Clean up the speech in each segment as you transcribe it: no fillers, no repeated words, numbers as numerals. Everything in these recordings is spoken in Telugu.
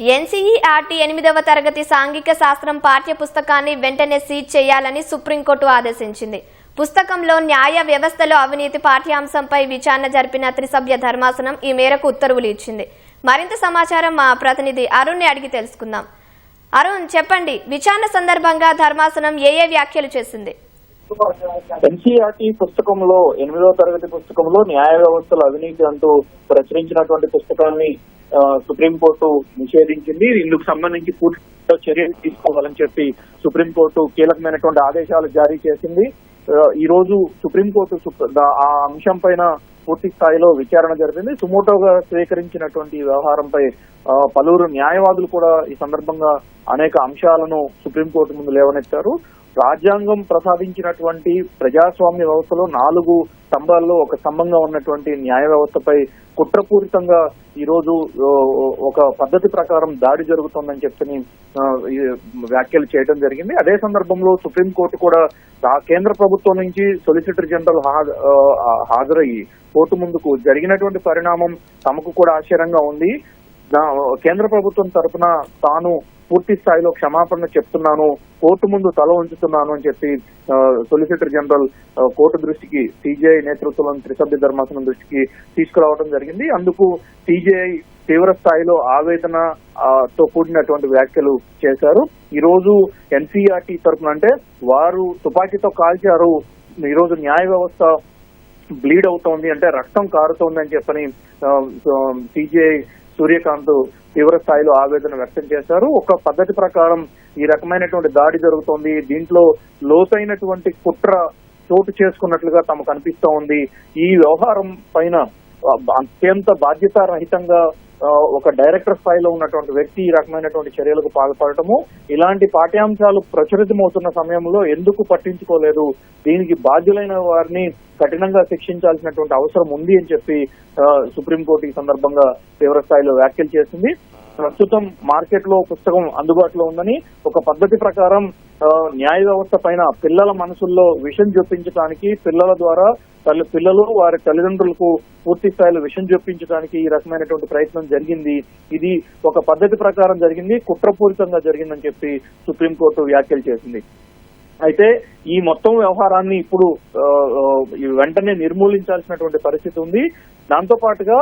ఎన్సీఈఆర్టీ 8వ తరగతి సాంఘిక శాస్త్రం పాఠ్య పుస్తకాన్ని వెంటనే సీజ్ చేయాలని సుప్రీంకోర్టు ఆదేశించింది. పుస్తకంలో న్యాయ వ్యవస్థలో అవినీతి పాఠ్యాంశంపై విచారణ జరిపిన త్రిసభ్య ధర్మాసనం ఈ మేరకు ఉత్తర్వులు ఇచ్చింది. మరింత సమాచారం మా ప్రతినిధి అరుణ్ ని అడిగి తెలుసుకుందాం. అరుణ్, చెప్పండి, విచారణ సందర్భంగా ధర్మాసనం ఏ వ్యాఖ్యలు చేసింది? ఎన్సీఆర్టీ పుస్తకంలో 8వ తరగతి పుస్తకంలో న్యాయ వ్యవస్థలో అవినీతి అంటూ ప్రచురించినటువంటి పుస్తకాన్ని సుప్రీంకోర్టు నిషేధించింది. ఇందుకు సంబంధించి పూర్తి చర్యలు తీసుకోవాలని చెప్పి సుప్రీంకోర్టు కీలకమైనటువంటి ఆదేశాలు జారీ చేసింది. ఈ రోజు సుప్రీంకోర్టు ఆ అంశం పైన పూర్తి స్థాయిలో విచారణ జరిపింది. సుమోటోగా స్వీకరించినటువంటి వ్యవహారంపై పలువురు న్యాయవాదులు కూడా ఈ సందర్భంగా అనేక అంశాలను సుప్రీంకోర్టు ముందు లేవనెత్తారు. రాజ్యాంగం ప్రసాదించినటువంటి ప్రజాస్వామ్య వ్యవస్థలో 4 స్తంభాల్లో ఒక స్తంభంగా ఉన్నటువంటి న్యాయ వ్యవస్థపై కుట్రపూరితంగా ఈ రోజు ఒక పద్ధతి ప్రకారం దాడి జరుగుతోందని చెప్పని వ్యాఖ్యలు చేయడం జరిగింది. అదే సందర్భంలో సుప్రీంకోర్టు కూడా కేంద్ర ప్రభుత్వం నుంచి సొలిసిటర్ జనరల్ హాజరయ్యి కోర్టు ముందుకు జరిగినటువంటి పరిణామం తమకు కూడా ఆశ్చర్యంగా ఉంది. కేంద్ర ప్రభుత్వం తరఫున తాను పూర్తి స్థాయిలో క్షమాపణ చెప్తున్నాను, కోర్టు ముందు తల ఉంచుతున్నాను అని చెప్పి సొలిసిటర్ జనరల్ కోర్టు దృష్టికి సిజేఐ నేతృత్వంలోని త్రిసభ్య ధర్మాసనం దృష్టికి తీసుకురావడం జరిగింది. అందుకు సిజేఐ తీవ్ర స్థాయిలో ఆవేదనతో కూడినటువంటి వ్యాఖ్యలు చేశారు. ఈ రోజు ఎన్సీఆర్టీ తరఫున అంటే వారు తుపాకీతో కాల్చారు, ఈ రోజు న్యాయ వ్యవస్థ బ్లీడ్ అవుతోంది, అంటే రక్తం కారుతోంది అని చెప్పని సిజేఐ సూర్యకాంత్ తీవ్ర స్థాయిలో ఆవేదన వ్యక్తం చేశారు. ఒక పద్ధతి ప్రకారం ఈ రకమైనటువంటి దాడి జరుగుతోంది, దీంట్లో లోతైనటువంటి కుట్ర చోటు చేసుకున్నట్లుగా తమకు అనిపిస్తూ ఉంది. ఈ వ్యవహారం పైన అత్యంత బాధ్యతారహితంగా ఒక డైరెక్టర్ స్థాయిలో ఉన్నటువంటి వ్యక్తి ఈ రకమైనటువంటి చర్యలకు పాల్పడటము, ఇలాంటి పాఠ్యాంశాలు ప్రచురితమవుతున్న సమయంలో ఎందుకు పట్టించుకోలేదు, దీనికి బాధ్యులైన వారిని కఠినంగా శిక్షించాల్సినటువంటి అవసరం ఉంది అని చెప్పి సుప్రీంకోర్టు ఈ సందర్భంగా తీవ్ర స్థాయిలో వ్యాఖ్యలు చేసింది. ప్రస్తుతం మార్కెట్ లో పుస్తకం అందుబాటులో ఉందని, ఒక పద్ధతి ప్రకారం న్యాయ వ్యవస్థ పైన పిల్లల మనసుల్లో విషం జొప్పించడానికి, పిల్లల ద్వారా పిల్లలు వారి తల్లిదండ్రులకు పూర్తి స్థాయిలో విషం జొప్పించడానికి ఈ రకమైనటువంటి ప్రయత్నం జరిగింది. ఇది ఒక పద్ధతి ప్రకారం జరిగింది, కుట్రపూరితంగా జరిగిందని చెప్పి సుప్రీంకోర్టు వ్యాఖ్యలు చేసింది. అయితే ఈ మొత్తం వ్యవహారాన్ని ఇప్పుడు వెంటనే నిర్మూలించాల్సినటువంటి పరిస్థితి ఉంది. దాంతో పాటుగా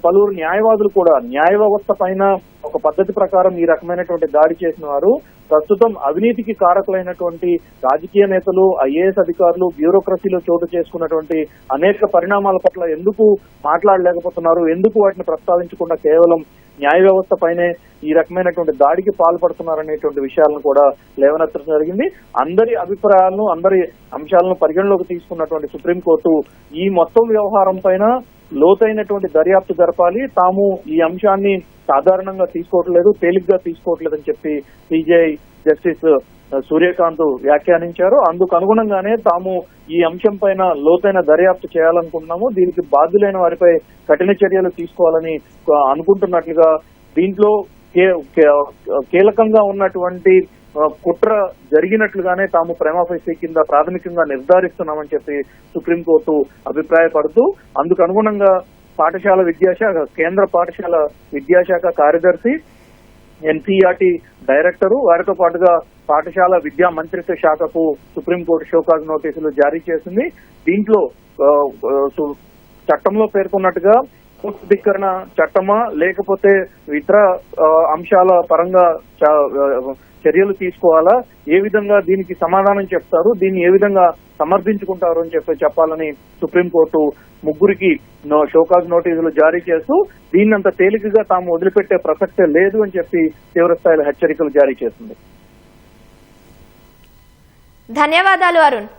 పలువురు న్యాయవాదులు కూడా న్యాయ వ్యవస్థ పైన ఒక పద్ధతి ప్రకారం ఈ రకమైనటువంటి దాడి చేసిన వారు ప్రస్తుతం అవినీతికి కారకులైనటువంటి రాజకీయ నేతలు, ఐఏఎస్ అధికారులు, బ్యూరోక్రసీలో చోటు చేసుకున్నటువంటి అనేక పరిణామాల పట్ల ఎందుకు మాట్లాడలేకపోతున్నారు, ఎందుకు వాటిని ప్రస్తావించకుండా కేవలం న్యాయ వ్యవస్థ పైనే ఈ రకమైనటువంటి దాడికి పాల్పడుతున్నారనేటువంటి విషయాలను కూడా లేవనెత్తడం జరిగింది. అందరి అభిప్రాయాలను, అందరి అంశాలను పరిగణలోకి తీసుకున్నటువంటి సుప్రీంకోర్టు ఈ మొత్తం వ్యవహారం పైన లోతైనటువంటి దర్యాప్తు జరపాలి, తాము ఈ అంశాన్ని సాధారణంగా తీసుకోవట్లేదు, తేలిగ్గా తీసుకోవట్లేదని చెప్పి సిజేఐ జస్టిస్ సూర్యకాంత్ వ్యాఖ్యానించారు. అందుకు అనుగుణంగానే తాము ఈ అంశం పైన లోతైన దర్యాప్తు చేయాలనుకుంటున్నాము, దీనికి బాధ్యులైన వారిపై కఠిన చర్యలు తీసుకోవాలని అనుకుంటున్నట్లుగా, దీంట్లో కీలకంగా ఉన్నటువంటి కుట్ర జరిగినట్లుగానే తాము ప్రైమా ఫేసి కింద ప్రాథమికంగా నిర్ధారిస్తున్నామని చెప్పి సుప్రీంకోర్టు అభిప్రాయపడుతూ, అందుకు అనుగుణంగా పాఠశాల విద్యాశాఖ, కేంద్ర పాఠశాల విద్యాశాఖ కార్యదర్శి, ఎన్సీఆర్టీ డైరెక్టరు, వారితో పాటుగా పాఠశాల విద్యా మంత్రిత్వ శాఖకు సుప్రీంకోర్టు షోకాజ్ నోటీసులు జారీ చేసింది. దీంట్లో చట్టంలో పేర్కొన్నట్టుగా ధిక్కరణ చట్టమా లేకపోతే ఇతర అంశాల పరంగా చర్యలు తీసుకోవాలా, ఏ విధంగా దీనికి సమాధానం చెప్తారు, దీన్ని ఏ విధంగా సమర్థించుకుంటారు అని చెప్పాలని సుప్రీంకోర్టు ముగ్గురికి షోకాజ్ నోటీసులు జారీ చేస్తూ దీన్నంత తేలికగా తాము వదిలిపెట్టే ప్రసక్తే లేదు అని చెప్పి తీవ్రస్థాయిలో హెచ్చరికలు జారీ చేసింది. ధన్యవాదాలు అరుణ్.